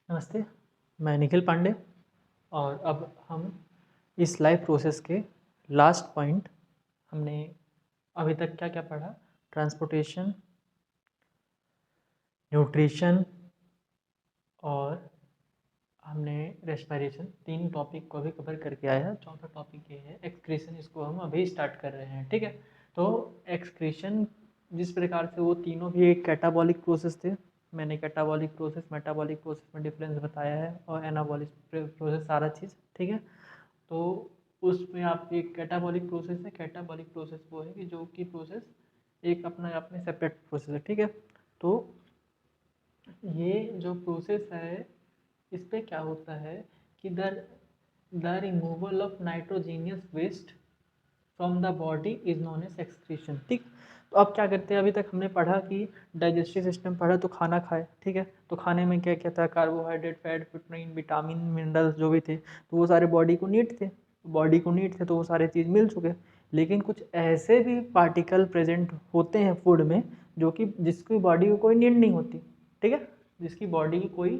नमस्ते, मैं निखिल पांडे। और अब हम इस लाइफ प्रोसेस के लास्ट पॉइंट, हमने अभी तक क्या क्या पढ़ा? ट्रांसपोर्टेशन, न्यूट्रिशन और हमने रेस्पिरेशन, 3 टॉपिक को अभी कवर करके आए हैं। चौथा टॉपिक ये है एक्सक्रीशन, इसको हम अभी स्टार्ट कर रहे हैं। ठीक है, तो एक्सक्रीशन जिस प्रकार से वो तीनों भी एक कैटाबॉलिक प्रोसेस थे। मैंने कैटाबॉलिक प्रोसेस, मेटाबॉलिक प्रोसेस में डिफरेंस बताया है और एनाबॉलिक प्रोसेस सारा चीज़। ठीक है, तो उसमें आप एक कैटाबॉलिक प्रोसेस है। कैटाबॉलिक प्रोसेस वो है कि जो कि प्रोसेस एक अपना अपने सेपरेट प्रोसेस है। ठीक है, तो ये जो प्रोसेस है इस पे क्या होता है कि the removal of nitrogenous waste from the body is known as excretion. ठीक, तो अब क्या करते हैं? अभी तक हमने पढ़ा कि डाइजेस्टिव सिस्टम पढ़ा, तो खाना खाए। ठीक है, तो खाने में क्या क्या था? Carbohydrate, fat, protein, vitamin, minerals जो भी थे, तो वो सारे बॉडी को नीड थे। तो वो सारे चीज़ मिल चुके। लेकिन कुछ ऐसे भी पार्टिकल प्रेजेंट होते हैं फूड में जो कि जिसकी बॉडी को कोई नीड नहीं होती। ठीक है, जिसकी बॉडी की कोई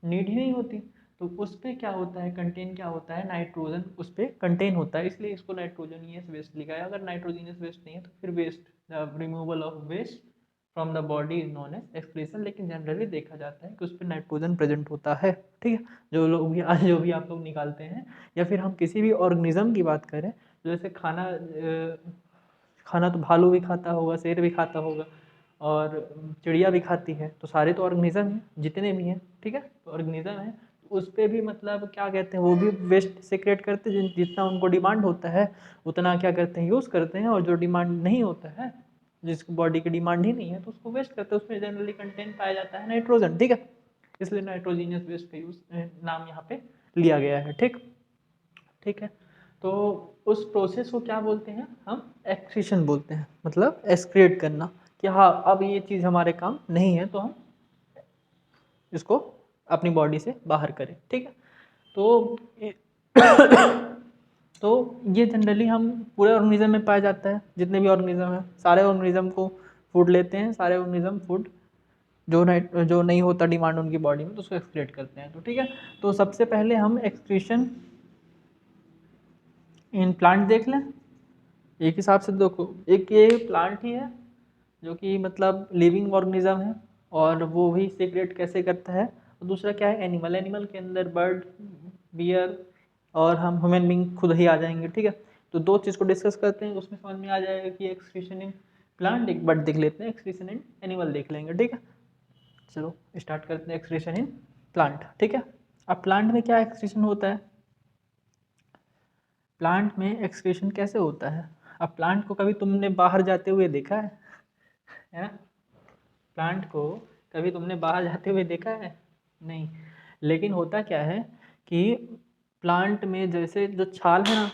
नीड ही नहीं होती, तो उस पर क्या होता है? कंटेन क्या होता है? नाइट्रोजन उस पर कंटेन होता है, इसलिए इसको नाइट्रोजनियस वेस्ट लिखा है। अगर नाइट्रोजनियस वेस्ट नहीं है तो फिर waste, removal of waste from the body is known as excretion. लेकिन जनरली देखा जाता है कि उस पर नाइट्रोजन प्रेजेंट होता है। ठीक है, जो भी आप लोग निकालते हैं, या फिर हम किसी भी ऑर्गेनिज्म की बात करें, जैसे खाना तो भालू भी खाता होगा, शेर भी खाता होगा और चिड़िया भी खाती है, तो सारे तो ऑर्गेनिज्म हैं जितने भी हैं। ठीक है, तो ऑर्गेनिज्म है, उस पर भी मतलब क्या कहते हैं, वो भी वेस्ट सेक्रेट करते हैं। जितना उनको डिमांड होता है उतना क्या करते हैं? यूज़ करते हैं। और जो डिमांड नहीं होता है, जिसको बॉडी की डिमांड ही नहीं है, तो उसको वेस्ट करते हैं। उसमें जनरली कंटेंट पाया जाता है नाइट्रोजन। ठीक है, इसलिए नाइट्रोजीनियस वेस्ट का यूज नाम यहाँ पे लिया गया है। ठीक है, तो उस प्रोसेस को क्या बोलते हैं? हम एक्सक्रीशन बोलते हैं, मतलब एक्सक्रिएट करना, कि हाँ अब ये चीज़ हमारे काम नहीं है तो हम इसको अपनी बॉडी से बाहर करें। ठीक है, तो तो ये जनरली हम पूरे ऑर्गेनिज्म में पाया जाता है। जितने भी ऑर्गेनिज्म हैं, सारे ऑर्गेनिज्म को फूड लेते हैं। सारे ऑर्गेनिज्म फूड जो नहीं होता डिमांड उनकी बॉडी में, तो उसको एक्सक्रीट करते हैं। तो ठीक है, तो सबसे पहले हम एक्सक्रीशन इन प्लांट देख लें। एक हिसाब से देखो, एक ये प्लांट ही है जो कि मतलब लिविंग ऑर्गेनिज्म है, और वो भी सीक्रेट कैसे करता है। और दूसरा क्या है? एनिमल। एनिमल के अंदर बर्ड, बियर और हम ह्यूमन बींग खुद ही आ जाएंगे। ठीक है, तो 2 चीज़ को डिस्कस करते हैं, उसमें समझ में आ जाएगा कि एक्सक्रीशन इन प्लांट एक बर्ड देख लेते हैं, एक्सक्रीशन इन एनिमल देख लेंगे। ठीक है, चलो स्टार्ट करते हैं एक्सक्रीशन इन प्लांट। ठीक है, अब प्लांट में क्या एक्सक्रीशन होता है? प्लांट में एक्सक्रीशन कैसे होता है? अब प्लांट को कभी तुमने बाहर जाते हुए देखा है ना? प्लांट को कभी तुमने बाहर जाते हुए देखा है? नहीं। लेकिन होता क्या है कि प्लांट में जैसे जो छाल है ना,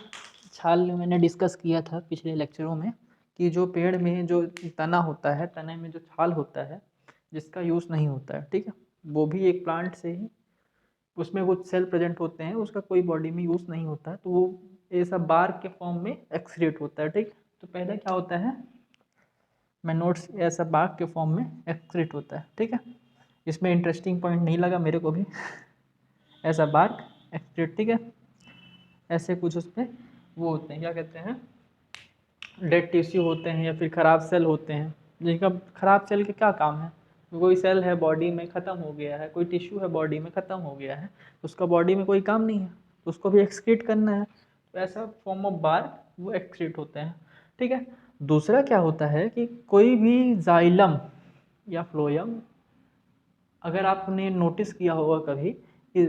छाल में मैंने डिस्कस किया था पिछले लेक्चरों में कि जो पेड़ में जो तना होता है, तने में जो छाल होता है जिसका यूज़ नहीं होता है, ठीक है, वो भी एक प्लांट से ही, उसमें कुछ सेल प्रेजेंट होते हैं, उसका कोई बॉडी में यूज़ नहीं होता है, तो वो ऐसा बार के फॉर्म में एक्सक्रीट होता है। ठीक, तो पहले क्या होता है? मैं नोट्स, ऐसा बाग के फॉर्म में एक्सक्रीट होता है। ठीक है, इसमें इंटरेस्टिंग पॉइंट नहीं लगा मेरे को भी ऐसा बाग एक्सक्रीट। ठीक है, ऐसे कुछ उस पर वो होते हैं, क्या कहते हैं, डेड टिश्यू होते हैं या फिर ख़राब सेल होते हैं, जिनका ख़राब सेल के क्या काम है? कोई सेल है बॉडी में ख़त्म हो गया है, कोई टिश्यू है बॉडी में ख़त्म हो गया है, उसका बॉडी में कोई काम नहीं है, तो उसको भी एक्सक्रीट करना है, तो ऐसा फॉर्म ऑफ बार वो एक्सक्रीट होते हैं। ठीक है, दूसरा क्या होता है कि कोई भी जाइलम या फ्लोयम, अगर आपने नोटिस किया होगा कभी कि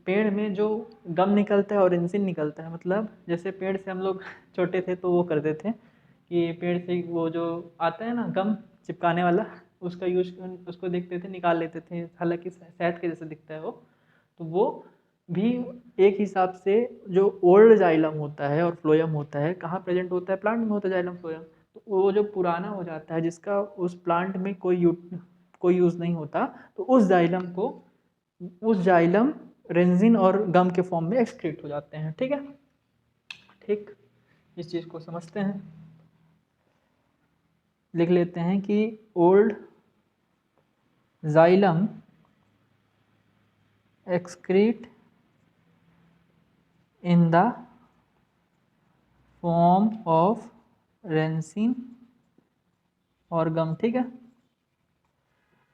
पेड़ में जो गम निकलता है और इंसिन निकलता है, मतलब जैसे पेड़ से हम लोग छोटे थे तो वो करते थे कि पेड़ से वो जो आता है ना गम चिपकाने वाला, उसका यूज, उसको देखते थे निकाल लेते थे, हालांकि शहद के जैसे दिखता है वो, तो वो भी एक हिसाब से जो ओल्ड जाइलम होता है और फ्लोयम होता है, कहाँ प्रेजेंट होता है? प्लांट में होता है जाइलम फ्लोयम। तो वो जो पुराना हो जाता है, जिसका उस प्लांट में कोई यूज़ नहीं होता, तो उस जाइलम रेंजिन और गम के फॉर्म में एक्सक्रीट हो जाते हैं। ठीक है, ठीक, इस चीज़ को समझते हैं। लिख लेते हैं कि old xylem excrete in the form of resin और गम। ठीक है।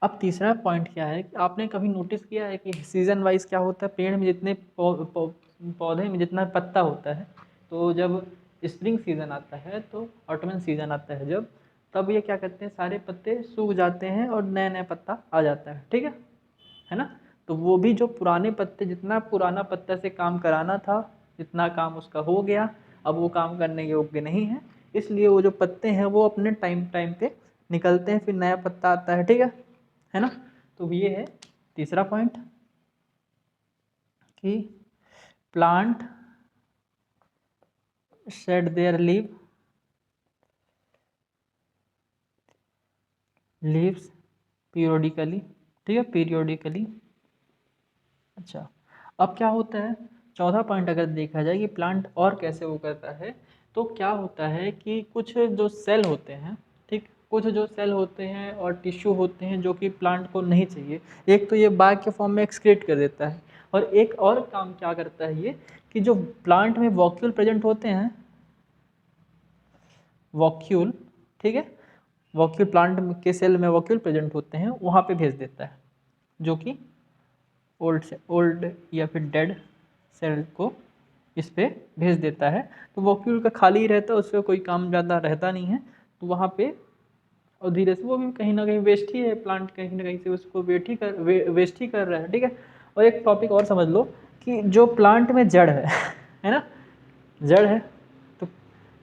अब तीसरा पॉइंट क्या है कि आपने कभी नोटिस किया है कि सीजन वाइज क्या होता है, पेड़ में जितने पौधे में जितना पत्ता होता है, तो जब स्प्रिंग सीजन आता है तो ऑटमन सीजन आता है जब, तब ये क्या करते हैं, सारे पत्ते सूख जाते हैं और नया नया पत्ता आ जाता है। ठीक है ना। तो वो भी जो पुराने पत्ते, जितना पुराना पत्ता से काम कराना था, जितना काम उसका हो गया, अब वो काम करने योग्य नहीं है, इसलिए वो जो पत्ते हैं वो अपने टाइम टाइम पे निकलते हैं, फिर नया पत्ता आता है। ठीक है ना। तो ये है तीसरा पॉइंट कि plant shade there leaves periodically. ठीक है, पीरियोडिकली। अच्छा, अब क्या होता है, चौथा पॉइंट अगर देखा जाए कि प्लांट और कैसे वो करता है, तो क्या होता है कि कुछ जो सेल होते हैं, ठीक, कुछ जो सेल होते हैं और टिश्यू होते हैं जो कि प्लांट को नहीं चाहिए, एक तो ये बाग के फॉर्म में एक्सक्रीट कर देता है, और एक और काम क्या करता है ये कि जो प्लांट में वॉक्यूल प्रेजेंट होते हैं, वॉक्यूल, ठीक है, वॉक्यूल प्लांट के सेल में वॉक्यूल प्रेजेंट होते हैं, वहाँ पे भेज देता है, जो कि ओल्ड या फिर डेड सेल को इस पे भेज देता है। तो वॉक्यूल का खाली ही रहता है, उसका कोई काम ज़्यादा रहता नहीं है, तो वहाँ पे और धीरे से वो भी कहीं ना कहीं वेस्ट ही है, प्लांट कहीं ना कहीं से उसको वेस्ट ही कर रहा है। ठीक है। और एक टॉपिक और समझ लो कि जो प्लांट में जड़ है ना, जड़ है, तो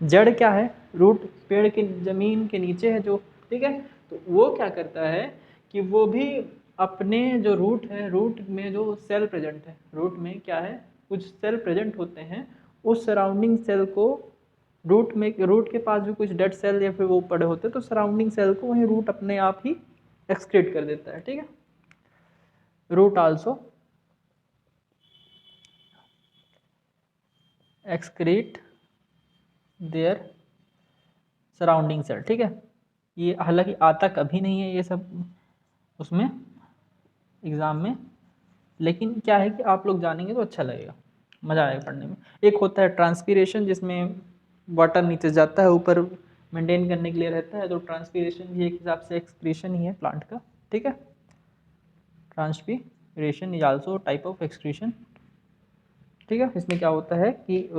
जड़ क्या है, रूट पेड़ की जमीन के नीचे है जो, ठीक है, तो वो क्या करता है कि वो भी अपने जो रूट है, रूट में जो सेल प्रेजेंट है, रूट में क्या है, कुछ सेल प्रेजेंट होते हैं, उस सराउंडिंग सेल को रूट के पास भी कुछ डेड सेल या फिर वो पड़े होते हैं, तो सराउंडिंग सेल को वहीं रूट अपने आप ही एक्सक्रीट कर देता है। ठीक है। Root also excrete their surrounding cell. ठीक है। ये हालांकि आता कभी नहीं है ये सब उसमें एग्ज़ाम में, लेकिन क्या है कि आप लोग जानेंगे तो अच्छा लगेगा, मज़ा आएगा पढ़ने में। एक होता है ट्रांसपीरेशन, जिसमें वाटर नीचे जाता है, ऊपर मेंटेन करने के लिए रहता है, तो ट्रांसपीरेशन भी एक हिसाब से एक्सक्रीशन ही है प्लांट का। ठीक है। Transpiration is also type of excretion. ठीक है। इसमें क्या होता है कि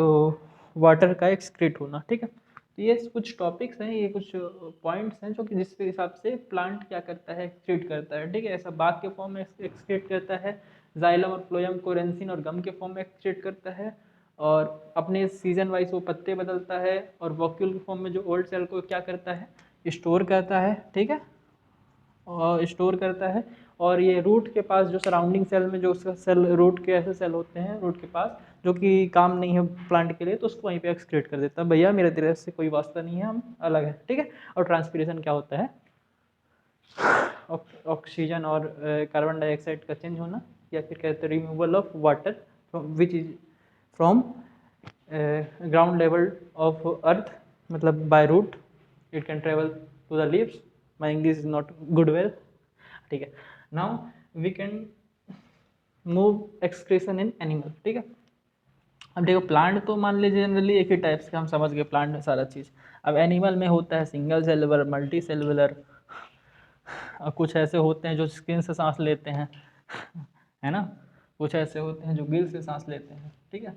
वाटर का एक्सक्रीट होना। ठीक है। तो ये कुछ टॉपिक्स हैं, ये कुछ पॉइंट्स हैं जो कि जिसके हिसाब से प्लांट क्या करता है, एक्सक्रीट करता है। ठीक है। ऐसा बाग के फॉर्म में एक्सक्रीट करता है, जाइलम और फ्लोएम को रेंसिन और गम के फॉर्म में एक्सक्रीट करता है, और अपने सीजन वाइज वो पत्ते बदलता है, और वॉक्यूल के फॉर्म में जो ओल्ड सेल को क्या करता है, स्टोर करता है। ठीक है। और स्टोर करता है, और ये रूट के पास जो सराउंडिंग सेल में जो उसका सेल, रूट के ऐसे सेल होते हैं रूट के पास जो कि काम नहीं है प्लांट के लिए, तो उसको वहीं पे एक्सक्रीट कर देता है। भैया मेरे तेरे से कोई वास्ता नहीं है, हम अलग है। ठीक है। और ट्रांसपीरेशन क्या होता है, ऑक्सीजन और कार्बन डाइऑक्साइड का चेंज होना, या फिर कहते हैं removal of water which is from ground level of earth, मतलब by root it can travel to the leaves. My English is not good well. ठीक है। Now we can move excretion in animal. ठीक है। अब देखो plant तो मान लीजिए जनरली एक ही टाइप्स का हम समझ गए, प्लांट में सारा चीज़। अब एनिमल में होता है सिंगल सेलुलर, मल्टी सेलुलर, और कुछ ऐसे होते हैं जो स्किन से सांस लेते हैं, है ना, कुछ ऐसे होते हैं जो गिल से सांस लेते हैं। ठीक है।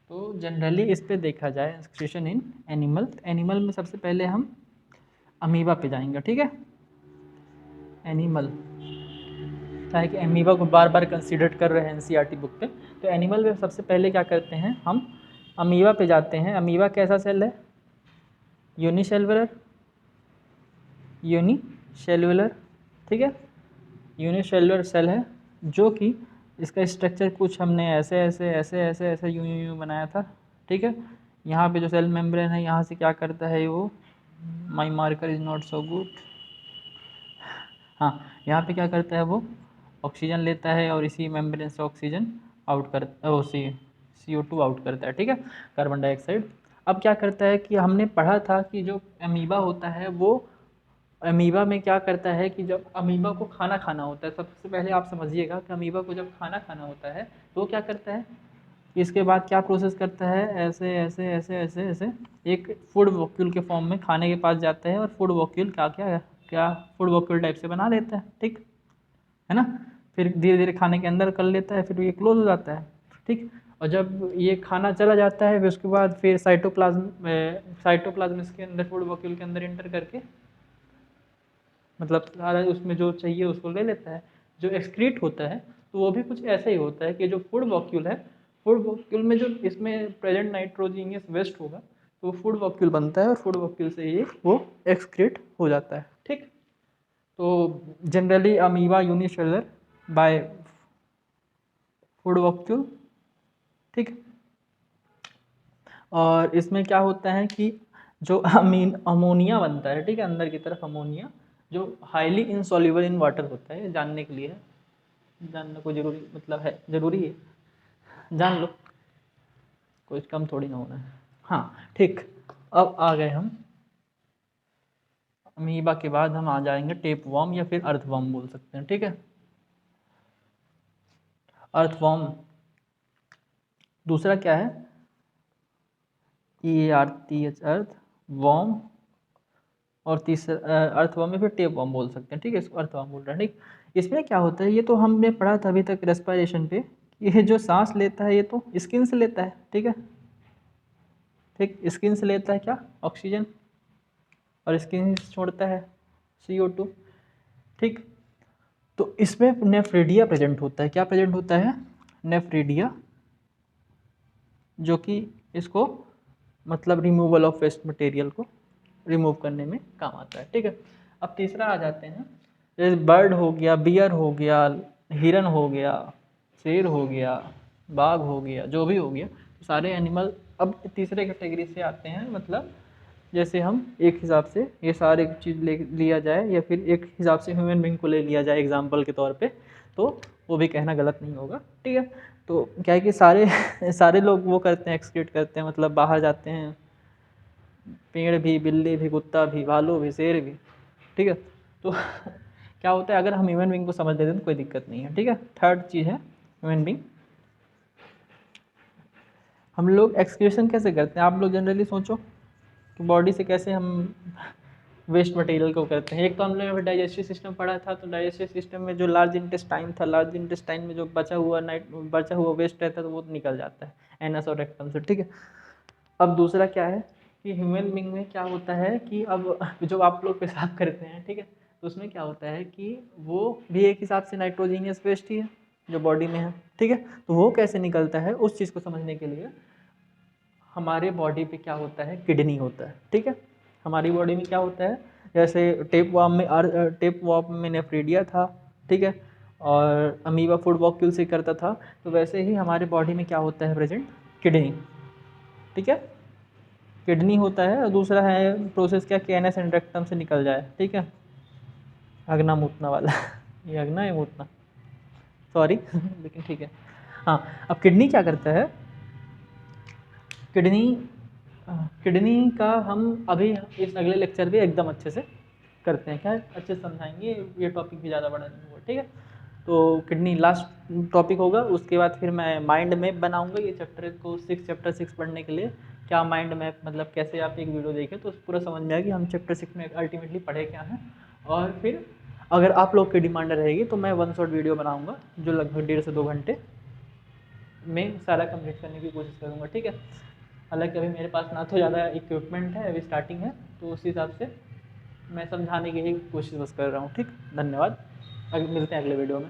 तो जनरली इस पे देखा जाए एक्सक्रीशन इन एनिमल, एनिमल में सबसे पहले हम अमीबा पे जाएंगे। ठीक है। एनिमल, चाहे कि अमीबा को बार बार कंसीडर कर रहे हैं एनसीईआरटी बुक पे, तो एनिमल में सबसे पहले क्या करते हैं हम, अमीबा पे जाते हैं। अमीबा कैसा सेल है, यूनिसेलुलर, यूनिसेलुलर। ठीक है। यूनिसेलुलर सेल है, जो कि इसका स्ट्रक्चर कुछ हमने ऐसे ऐसे ऐसे ऐसे ऐसे यूं बनाया था। ठीक है। यहाँ पे जो सेल मेम्ब्रेन है, यहाँ से क्या करता है वो, my marker is not so good, हाँ, यहाँ पे क्या करता है वो, ऑक्सीजन लेता है और इसी मेम्ब्रेन से ऑक्सीजन आउट करता है, CO2 आउट करता है। ठीक है, कार्बन डाइऑक्साइड। अब क्या करता है कि हमने पढ़ा था कि जो अमीबा होता है वो अमीबा में क्या करता है कि जब अमीबा को खाना खाना होता है, सबसे पहले आप समझिएगा कि अमीबा को जब खाना खाना होता है तो वो क्या करता है, इसके बाद क्या प्रोसेस करता है, ऐसे ऐसे ऐसे ऐसे ऐसे एक फूड वॉक्यूल के फॉर्म में खाने के पास जाता है, और फूड वॉक्यूल क्या क्या क्या फूड वॉक्यूल टाइप से बना लेता है, ठीक है ना। फिर धीरे धीरे खाने के अंदर कर लेता है, फिर ये क्लोज हो जाता है, ठीक। और जब ये खाना चला जाता है फिर उसके बाद फिर साइटोप्लाज्म इसके अंदर फूड वॉक्यूल के अंदर इंटर करके मतलब सारा उसमें जो चाहिए उसको ले लेता है। जो एक्सक्रीट होता है तो वो भी कुछ ऐसा ही होता है कि जो फूड वॉक्यूल है, फूड वॉक्यूल में जो इसमें प्रेजेंट नाइट्रोजीनियस वेस्ट होगा तो वो फूड वॉक्यूल बनता है, और फूड वॉक्यूल से ही वो एक्सक्रीट हो जाता है, ठीक। तो generally amoeba unicellular by food vacuole, ठीक। और इसमें क्या होता है कि जो अमोनिया बनता है, ठीक है, अंदर की तरफ अमोनिया जो हाईली इनसॉल्युबल इन वाटर होता है, जानने के लिए है, जानना कोई जरूरी मतलब है, जरूरी है, जान लो, कुछ कम थोड़ी ना होना है। हाँ ठीक, अब आ गए हम अमीबा के बाद हम आ जाएंगे टेपवर्म या फिर अर्थवर्म बोल सकते हैं, ठीक है। अर्थवर्म दूसरा क्या है, EARTH अर्थ वर्म, और तीसरा अर्थवर्म में फिर टेपवर्म बोल सकते हैं, ठीक है, इसको अर्थवर्म बोल रहे हैं, ठीक। इसमें क्या होता है, ये तो हमने पढ़ा था अभी तक रेस्पिरेशन पे, ये जो सांस लेता है ये तो स्किन से लेता है, ठीक है, ठीक, स्किन से लेता है क्या, ऑक्सीजन, और स्किन से छोड़ता है CO2, ठीक। तो इसमें नेफ्रिडिया प्रेजेंट होता है, क्या प्रेजेंट होता है, नेफ्रिडिया, जो कि इसको मतलब रिमूवल ऑफ वेस्ट मटेरियल को रिमूव करने में काम आता है, ठीक है। अब तीसरा आ जाते हैं, जैसे बर्ड हो गया, बियर हो गया, हिरन हो गया, शेर हो गया, बाघ हो गया, जो भी हो गया, तो सारे एनिमल अब तीसरे कैटेगरी से आते हैं, मतलब जैसे हम एक हिसाब से ये सारे चीज़ ले लिया जाए या फिर एक हिसाब से ह्यूमन बींग को ले लिया जाए एग्जाम्पल के तौर पे, तो वो भी कहना गलत नहीं होगा, ठीक है। तो क्या है कि सारे सारे लोग वो करते हैं, एक्सक्रीट करते हैं, मतलब बाहर जाते हैं, पेड़ भी, बिल्ली भी, कुत्ता भी, भालू भी, शेर भी, ठीक है। तो क्या होता है, अगर हम ह्यूमन बींग को समझ लेते हैं तो कोई दिक्कत नहीं है, ठीक है। थर्ड चीज़ है ह्यूमन बींग, हम लोग एक्सक्रीशन कैसे करते हैं, आप लोग जनरली सोचो कि बॉडी से कैसे हम वेस्ट मटेरियल को करते हैं। एक तो हमने अभी डाइजेस्टिव सिस्टम पढ़ा था, तो डाइजेस्टिव सिस्टम में जो लार्ज इंटेस्टाइन था, लार्ज इंटेस्टाइन में जो बचा हुआ वेस्ट रहता है तो वो निकल जाता है एनस और रेक्टम से, ठीक है। अब दूसरा क्या है कि ह्यूमन बींग में क्या होता है कि अब जो आप लोग पेशाब करते हैं, ठीक है, तो उसमें क्या होता है कि वो भी एक हिसाब से नाइट्रोजीनियस वेस्ट ही है जो बॉडी में है, ठीक है। तो वो कैसे निकलता है उस चीज़ को समझने के लिए हमारे बॉडी पे क्या होता है, किडनी होता है, ठीक है। हमारी बॉडी में क्या होता है, जैसे टेपवर्म में नेफ्रिडिया था, ठीक है, और अमीबा फूड वॉक्यूल से करता था, तो वैसे ही हमारे बॉडी में क्या होता है प्रेजेंट, किडनी, ठीक है, किडनी होता है। और दूसरा है प्रोसेस क्या कि एनस एंड रेक्टम से निकल जाए, ठीक है, अगना मूतना वाला ये अगना है मूतना, सॉरी लेकिन ठीक है। हाँ, अब किडनी क्या करता है, किडनी किडनी का हम अभी इस अगले लेक्चर में एकदम अच्छे से करते हैं, क्या अच्छे से समझाएंगे, ये टॉपिक भी ज़्यादा बड़ा नहीं हुआ, ठीक है। तो किडनी लास्ट टॉपिक होगा, उसके बाद फिर मैं माइंड मैप बनाऊंगा ये चैप्टर 6 पढ़ने के लिए। क्या माइंड मैप मतलब कैसे आप एक वीडियो देखें तो पूरा समझ में आएगा कि हम चैप्टर 6 में अल्टीमेटली पढ़े क्या हैं। और फिर अगर आप लोग की डिमांड रहेगी तो मैं 1 शॉट वीडियो बनाऊँगा जो लगभग 1.5 से 2 घंटे में सारा कंप्लीट करने की कोशिश करूँगा, ठीक है। हालांकि अभी मेरे पास ना तो ज़्यादा इक्विपमेंट है, अभी स्टार्टिंग है, तो उस हिसाब से मैं समझाने की ही कोशिश बस कर रहा हूँ, ठीक। धन्यवाद, मिलते हैं अगले वीडियो में।